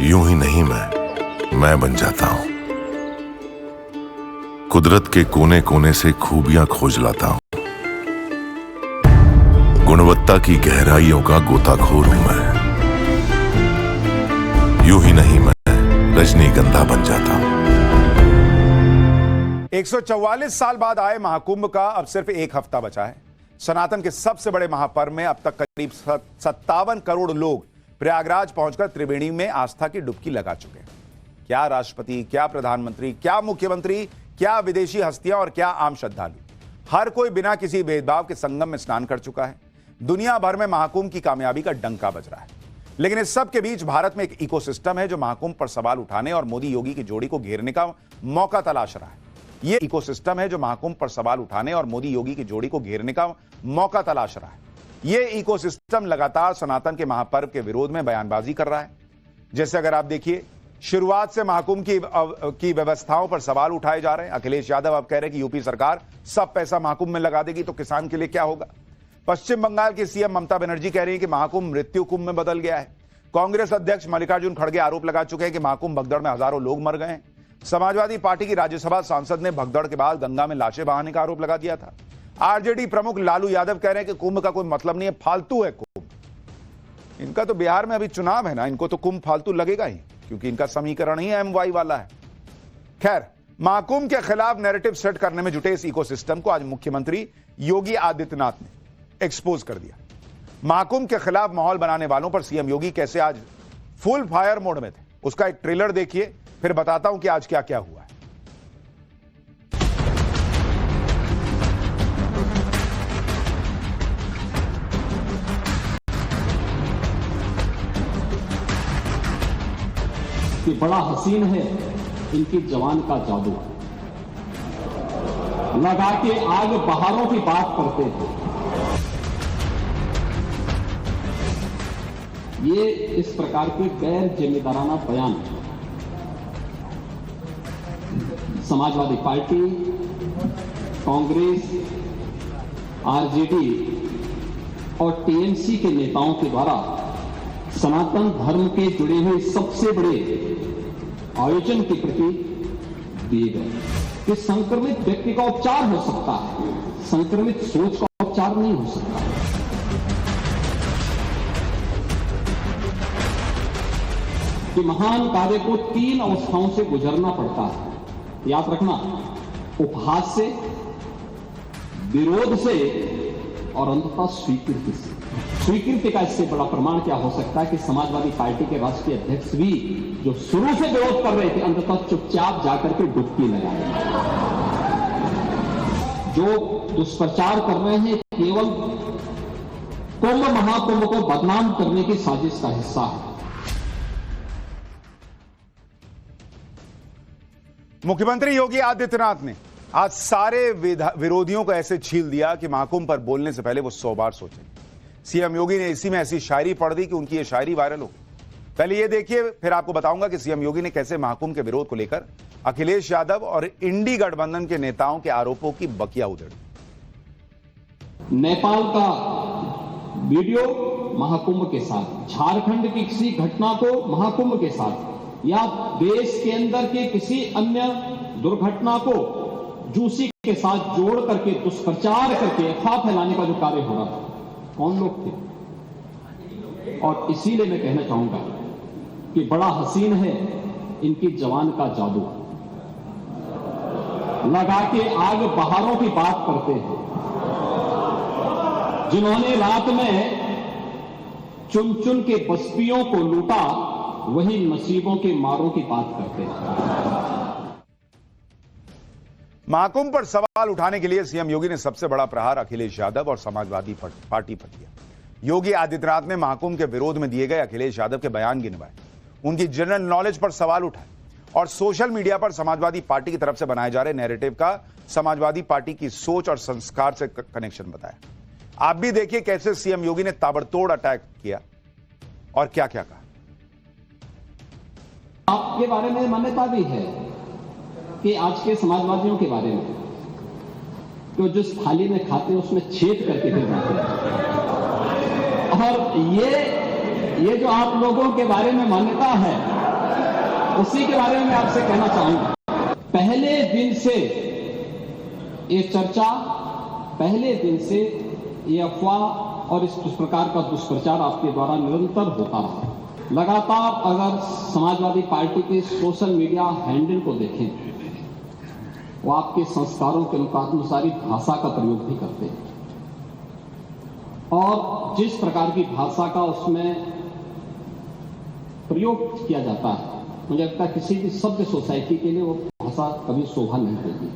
यूं ही नहीं मैं बन जाता हूं। कुदरत के कोने कोने से खूबियां खोज लाता हूं। गुणवत्ता की गहराइयों का गोताखोर हूं मैं। यूं ही नहीं मैं रजनीगंधा बन जाता हूं। 144 साल बाद आए महाकुंभ का अब सिर्फ एक हफ्ता बचा है। सनातन के सबसे बड़े महापर्व में अब तक करीब 57 करोड़ लोग प्रयागराज पहुंचकर त्रिवेणी में आस्था की डुबकी लगा चुके हैं। क्या राष्ट्रपति, क्या प्रधानमंत्री, क्या मुख्यमंत्री, क्या विदेशी हस्तियां और क्या आम श्रद्धालु, हर कोई बिना किसी भेदभाव के संगम में स्नान कर चुका है। दुनिया भर में महाकुंभ की कामयाबी का डंका बज रहा है। लेकिन इस सब के बीच भारत में एक इकोसिस्टम है जो महाकुंभ पर सवाल उठाने और मोदी योगी की जोड़ी को घेरने का मौका तलाश रहा है। यह इकोसिस्टम है जो महाकुंभ पर सवाल उठाने और मोदी योगी की जोड़ी को घेरने का मौका तलाश रहा है। यह इकोसिस्टम लगातार सनातन के महापर्व के विरोध में बयानबाजी कर रहा है। जैसे अगर आप देखिए, शुरुआत से महाकुंभ की व्यवस्थाओं पर सवाल उठाए जा रहे हैं। अखिलेश यादव अब कह रहे हैं कि यूपी सरकार सब पैसा महाकुंभ में लगा देगी तो किसान के लिए क्या होगा। पश्चिम बंगाल की सीएम ममता बनर्जी कह रही है कि महाकुंभ मृत्यु कुंभ में बदल गया है। कांग्रेस अध्यक्ष मल्लिकार्जुन खड़गे आरोप लगा चुके हैं कि महाकुंभ भगदड़ में हजारों लोग मर गए हैं। समाजवादी पार्टी की राज्यसभा सांसद ने भगदड़ के बाद गंगा में लाशें बहाने का आरोप लगा दिया था। आरजेडी प्रमुख लालू यादव कह रहे हैं कि कुंभ का कोई मतलब नहीं है, फालतू है कुंभ। इनका तो बिहार में अभी चुनाव है ना, इनको तो कुंभ फालतू लगेगा ही, क्योंकि इनका समीकरण ही MY वाला है। खैर, महाकुंभ के खिलाफ नैरेटिव सेट करने में जुटे इस इकोसिस्टम को आज मुख्यमंत्री योगी आदित्यनाथ ने एक्सपोज कर दिया। महाकुंभ के खिलाफ माहौल बनाने वालों पर सीएम योगी कैसे आज फुल फायर मोड में थे, उसका एक ट्रेलर देखिए, फिर बताता हूं कि आज क्या क्या हुआ है। कि बड़ा हसीन है इनकी जवान का जादू, लगा के आग बहारों की बात करते हैं। ये इस प्रकार के गैर जिम्मेदाराना बयान समाजवादी पार्टी, कांग्रेस, आरजेडी और टीएमसी के नेताओं के द्वारा सनातन धर्म के जुड़े हुए सबसे बड़े आयोजन के प्रति दिए गए कि संक्रमित व्यक्ति का उपचार हो सकता है, संक्रमित सोच का उपचार नहीं हो सकता। कि महान कार्य को 3 अवस्थाओं से गुजरना पड़ता है, याद रखना, उपहास से, विरोध से और अंततः स्वीकृति से। स्वीकृति का इससे बड़ा प्रमाण क्या हो सकता है कि समाजवादी पार्टी के राष्ट्रीय अध्यक्ष भी जो शुरू से विरोध कर रहे थे, अंततः चुपचाप जाकर के डुबकी लगा रहे हैं। जो दुष्प्रचार कर रहे हैं केवल कुंभ महाकुंभ को बदनाम करने की साजिश का हिस्सा है। मुख्यमंत्री योगी आदित्यनाथ ने आज सारे विरोधियों को ऐसे छील दिया कि महाकुंभ पर बोलने से पहले वो 100 बार सोचें। सीएम योगी ने इसी में ऐसी शायरी पढ़ दी कि उनकी ये शायरी वायरल हो। पहले ये देखिए, फिर आपको बताऊंगा कि सीएम योगी ने कैसे महाकुंभ के विरोध को लेकर अखिलेश यादव और इंडी गठबंधन के नेताओं के आरोपों की बकिया उधेड़ी। नेपाल का वीडियो महाकुंभ के साथ, झारखंड की किसी घटना को महाकुंभ के साथ, या देश के अंदर के किसी अन्य दुर्घटना को जूसी के साथ जोड़ करके दुष्प्रचार करके अफवाह फैलाने का जो कार्य हो रहा था, कौन लोग थे? और इसीलिए मैं कहना चाहूंगा कि बड़ा हसीन है इनकी जवान का जादू, लगा के आग बहारों की बात करते हैं। जिन्होंने रात में चुन चुन के बस्तियों को लूटा, वही नसीबों के मारों की बात करते हैं। महाकुंभ पर सवाल उठाने के लिए सीएम योगी ने सबसे बड़ा प्रहार अखिलेश यादव और समाजवादी पार्टी पर किया। योगी आदित्यनाथ ने महाकुंभ के विरोध में दिए गए अखिलेश यादव के बयान गिनवाए, उनकी जनरल नॉलेज पर सवाल उठाए और सोशल मीडिया पर समाजवादी पार्टी की तरफ से बनाए जा रहे नैरेटिव का समाजवादी पार्टी की सोच और संस्कार से कनेक्शन बताया। आप भी देखिए कैसे सीएम योगी ने ताबड़तोड़ अटैक किया और क्या क्या कहा। आपके बारे में मान्यता भी है कि आज के समाजवादियों के बारे में, तो जिस थाली में खाते हैं उसमें छेद करके फिर जाते हैं। और ये जो आप लोगों के बारे में मान्यता है उसी के बारे में मैं आपसे कहना चाहूंगा। पहले दिन से ये चर्चा, पहले दिन से ये अफवाह और इस प्रकार का दुष्प्रचार आपके द्वारा निरंतर होता रहा। लगातार अगर समाजवादी पार्टी के सोशल मीडिया हैंडल को देखें, वो आपके संस्कारों के अनुसार भाषा का प्रयोग भी करते हैं और जिस प्रकार की भाषा का उसमें प्रयोग किया जाता है, मुझे लगता है किसी भी सभ्य सोसाइटी के लिए वो भाषा कभी शोभा नहीं देगी।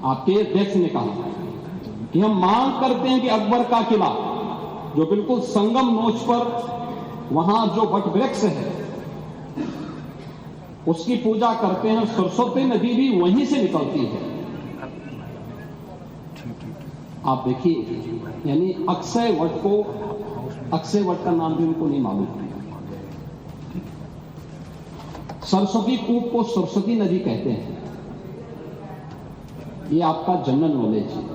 आपके अध्यक्ष ने कहा कि हम मांग करते हैं कि अकबर का किला जो बिल्कुल संगम नोच पर वहां जो वट वृक्ष है उसकी पूजा करते हैं। सरस्वती नदी भी वहीं से निकलती है। आप देखिए, यानी अक्षय वट का नाम भी उनको नहीं मालूम। सरस्वती कूप को सरस्वती नदी कहते हैं। ये आपका जनरल नॉलेज है।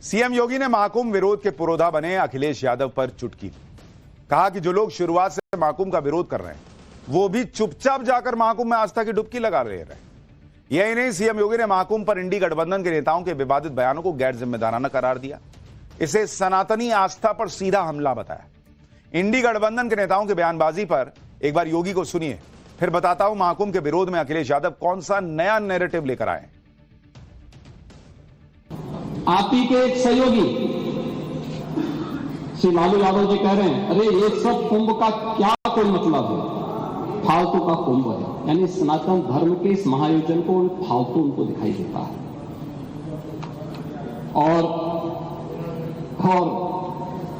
सीएम योगी ने महाकुंभ विरोध के पुरोधा बने अखिलेश यादव पर चुटकी, कहा कि जो लोग शुरुआत से महाकुंभ का विरोध कर रहे हैं वो भी चुपचाप जाकर महाकुंभ में आस्था की डुबकी लगा रहे हैं। यही नहीं, सीएम योगी ने महाकुंभ पर इंडी गठबंधन के नेताओं के विवादित बयानों को गैर जिम्मेदाराना करार दिया। इसे सनातनी आस्था पर सीधा हमला बताया। इंडी गठबंधन के नेताओं की बयानबाजी पर एक बार योगी को सुनिए, फिर बताता हूं महाकुंभ के विरोध में अखिलेश यादव कौन सा नया नैरेटिव लेकर आए। आप ही के एक सहयोगी श्री लालू यादव जी कह रहे हैं, अरे ये सब कुंभ का क्या कोई मतलब है, फालतू का कुंभ है। यानी सनातन धर्म के इस महायोजन को फालतू उनको दिखाई देता है। और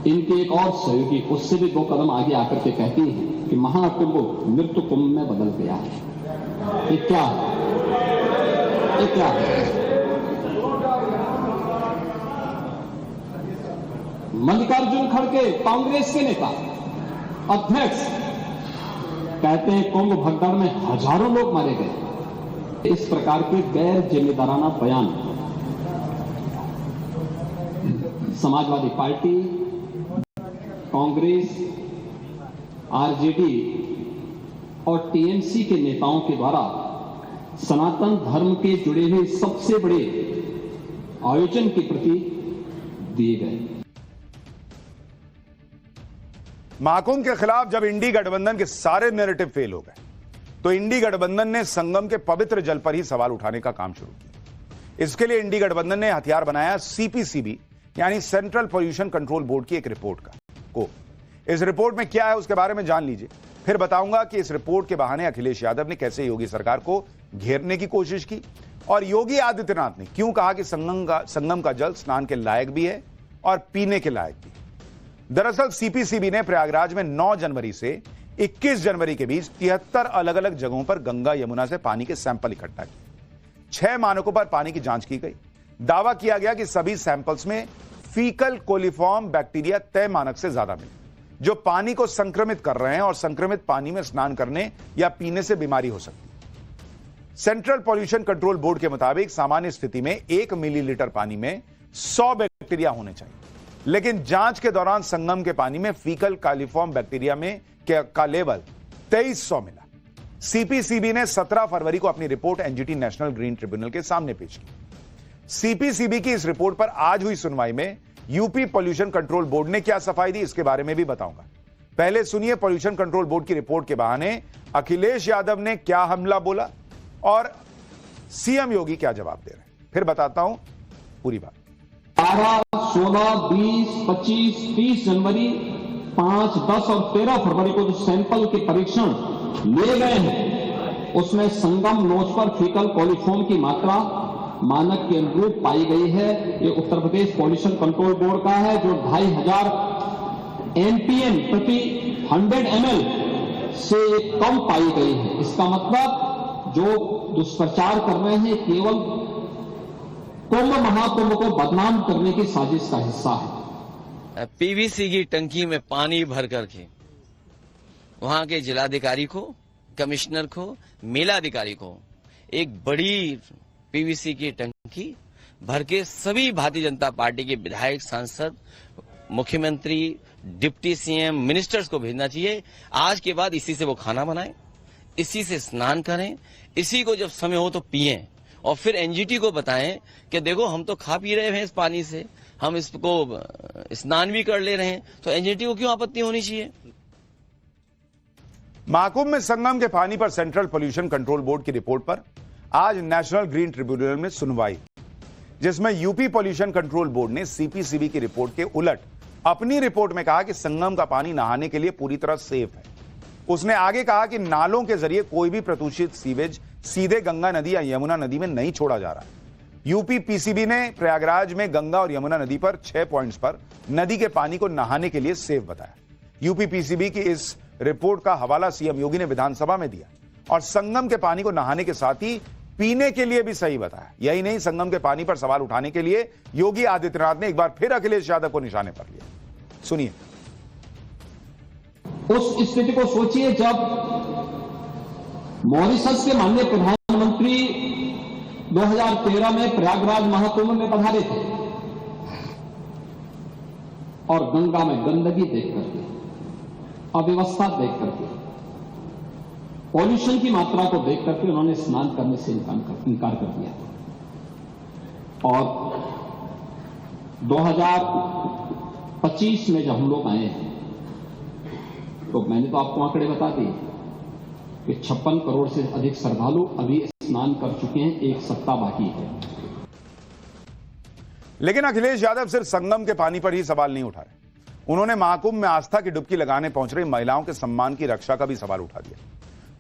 इनके एक और सहयोगी उससे भी 2 कदम आगे आकर के कहती हैं कि महाकुंभ मृत्यु कुंभ में बदल गया है। ये क्या है? ये क्या है? मल्लिकार्जुन खड़गे कांग्रेस के नेता अध्यक्ष कहते हैं कुंभ भगदड़ में हजारों लोग मारे गए। इस प्रकार के गैर जिम्मेदाराना बयान समाजवादी पार्टी, कांग्रेस, आरजेडी और टीएमसी के नेताओं के द्वारा सनातन धर्म के जुड़े हुए सबसे बड़े आयोजन के प्रति दिए गए। महाकुंभ के खिलाफ जब इंडी गठबंधन के सारे नैरेटिव फेल हो गए तो इंडी गठबंधन ने संगम के पवित्र जल पर ही सवाल उठाने का काम शुरू किया। इसके लिए इंडी गठबंधन ने हथियार बनाया सीपीसीबी यानी सेंट्रल पॉल्यूशन कंट्रोल बोर्ड की एक रिपोर्ट को। इस रिपोर्ट में क्या है उसके बारे में जान लीजिए, फिर बताऊंगा कि इस रिपोर्ट के बहाने अखिलेश यादव ने कैसे योगी सरकार को घेरने की कोशिश की और योगी आदित्यनाथ ने क्यों कहा कि संगम का जल स्नान के लायक भी है और पीने के लायक भी। दरअसल सीपीसीबी ने प्रयागराज में 9 जनवरी से 21 जनवरी के बीच 73 अलग अलग जगहों पर गंगा यमुना से पानी के सैंपल इकट्ठा किए। 6 मानकों पर पानी की जांच की गई। दावा किया गया कि सभी सैंपल्स में फीकल कोलिफॉर्म बैक्टीरिया तय मानक से ज्यादा मिले, जो पानी को संक्रमित कर रहे हैं और संक्रमित पानी में स्नान करने या पीने से बीमारी हो सकती है। सेंट्रल पॉल्यूशन कंट्रोल बोर्ड के मुताबिक सामान्य स्थिति में 1 मिलीलीटर पानी में 100 बैक्टीरिया होने चाहिए, लेकिन जांच के दौरान संगम के पानी में फीकल कालिफॉर्म बैक्टीरिया में का लेवल 2300 मिला। सीपीसीबी ने 17 फरवरी को अपनी report NGT national green tribunal के सामने पेश की। सीपीसीबी की इस रिपोर्ट पर आज हुई सुनवाई में यूपी पॉल्यूशन कंट्रोल बोर्ड ने क्या सफाई दी, इसके बारे में भी बताऊंगा। पहले सुनिए पॉल्यूशन कंट्रोल बोर्ड की रिपोर्ट के बहाने अखिलेश यादव ने क्या हमला बोला और सीएम योगी क्या जवाब दे रहे हैं, फिर बताता हूं पूरी बात। 12, 16, 20, 25, 30 जनवरी, 5, 10 और 13 फरवरी को जो सैंपल के परीक्षण लिए गए हैं उसमें संगम नोच पर फीकल कोलिफॉर्म की मात्रा मानक के अनुरूप पाई गई है। ये Uttar Pradesh pollution control board का है, जो 2500 एमपीएम प्रति 100 ml से कम पाई गई है। इसका मतलब जो दुष्प्रचार कर रहे हैं केवल कुंभ महाकुंभ को बदनाम करने की साजिश का हिस्सा है। पीवीसी की टंकी में पानी भर करके वहां के जिलाधिकारी को, कमिश्नर को, मेलाधिकारी को एक बड़ी पीवीसी की टंकी भर के सभी भारतीय जनता पार्टी के विधायक, सांसद, मुख्यमंत्री, डिप्टी सीएम, मिनिस्टर्स को भेजना चाहिए। आज के बाद इसी से वो खाना बनाएं, इसी से स्नान करें, इसी को जब समय हो तो पिएं, और फिर एनजीटी को बताएं कि देखो हम तो खा पी रहे हैं इस पानी से, हम इसको स्नान भी कर ले रहे हैं, तो एनजीटी को क्यों आपत्ति होनी चाहिए। महाकुंभ में संगम के पानी पर सेंट्रल पोल्यूशन कंट्रोल बोर्ड की रिपोर्ट पर आज नेशनल ग्रीन ट्रिब्यूनल में सुनवाई, जिसमें यूपी पोल्यूशन कंट्रोल बोर्ड ने सीपीसीबी की रिपोर्ट के उलट अपनी रिपोर्ट में कहा कि संगम का पानी नहाने के लिए पूरी तरह सेफ है। उसने आगे कहा कि नालों के जरिए कोई भी प्रदूषित सीवेज सीधे गंगा नदी या यमुना नदी में नहीं छोड़ा जा रहा। यूपी पीसीबी ने प्रयागराज में गंगा और यमुना नदी पर 6 पॉइंट्स पर नदी के पानी को नहाने के लिए सेफ बताया। यूपी पीसीबी की इस रिपोर्ट का हवाला सीएम योगी ने विधानसभा में दिया और संगम के पानी को नहाने के साथ ही पीने के लिए भी सही बताया। यही नहीं, संगम के पानी पर सवाल उठाने के लिए योगी आदित्यनाथ ने एक बार फिर अखिलेश यादव को निशाने पर लिया। सुनिए। उस स्थिति को सोचिए जब मॉरिशस के माननीय प्रधानमंत्री 2013 में प्रयागराज महाकुंभ में पधारे थे और गंगा में गंदगी देख करके, अव्यवस्था देख करके, पॉल्यूशन की मात्रा को देख करके उन्होंने स्नान करने से इनकार कर दिया। और 2025 में जब हम लोग आए हैं तो मैंने तो आपको आंकड़े बता दिए कि 56 करोड़ से अधिक श्रद्धालु अभी स्नान कर चुके हैं, एक सप्ताह बाकी है। लेकिन अखिलेश यादव सिर्फ संगम के पानी पर ही सवाल नहीं उठा रहे। उन्होंने महाकुंभ में आस्था की डुबकी लगाने पहुंच रही महिलाओं के सम्मान की रक्षा का भी सवाल उठा दिया।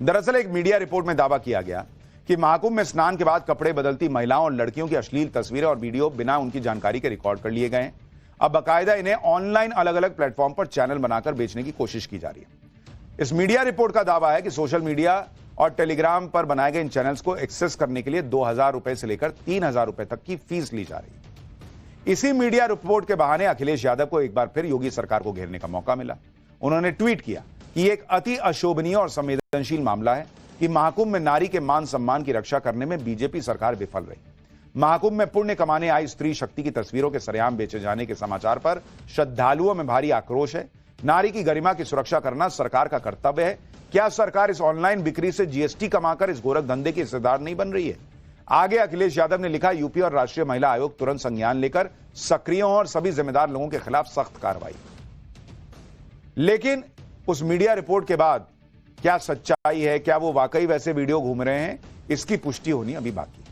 दरअसल एक मीडिया रिपोर्ट में दावा किया गया कि महाकुंभ में स्नान के बाद कपड़े बदलती महिलाओं और लड़कियों की अश्लील तस्वीरें और वीडियो बिना उनकी जानकारी के रिकॉर्ड कर लिए गए। अब बाकायदा इन्हें ऑनलाइन अलग अलग प्लेटफॉर्म पर चैनल बनाकर बेचने की कोशिश की जा रही है। इस मीडिया रिपोर्ट का दावा है कि सोशल मीडिया और टेलीग्राम पर बनाए गए इन चैनल्स को एक्सेस करने के लिए 2000 रुपए से लेकर 3000 रुपए तक की फीस ली जा रही है। इसी मीडिया रिपोर्ट के बहाने अखिलेश यादव को एक बार फिर योगी सरकार को घेरने का मौका मिला। उन्होंने ट्वीट किया कि एक अति अशोभनीय और संवेदनशील मामला है कि महाकुंभ में नारी के मान सम्मान की रक्षा करने में बीजेपी सरकार विफल रही। महाकुंभ में पुण्य कमाने आई स्त्री शक्ति की तस्वीरों के सरेआम बेचे जाने के समाचार पर श्रद्धालुओं में भारी आक्रोश है। नारी की गरिमा की सुरक्षा करना सरकार का कर्तव्य है। क्या सरकार इस ऑनलाइन बिक्री से जीएसटी कमाकर इस गोरख धंधे की हिस्सेदार नहीं बन रही है? आगे अखिलेश यादव ने लिखा, यूपी और राष्ट्रीय महिला आयोग तुरंत संज्ञान लेकर सक्रियों और सभी जिम्मेदार लोगों के खिलाफ सख्त कार्रवाई। लेकिन उस मीडिया रिपोर्ट के बाद क्या सच्चाई है, क्या वो वाकई वैसे वीडियो घूम रहे हैं, इसकी पुष्टि होनी अभी बाकी है।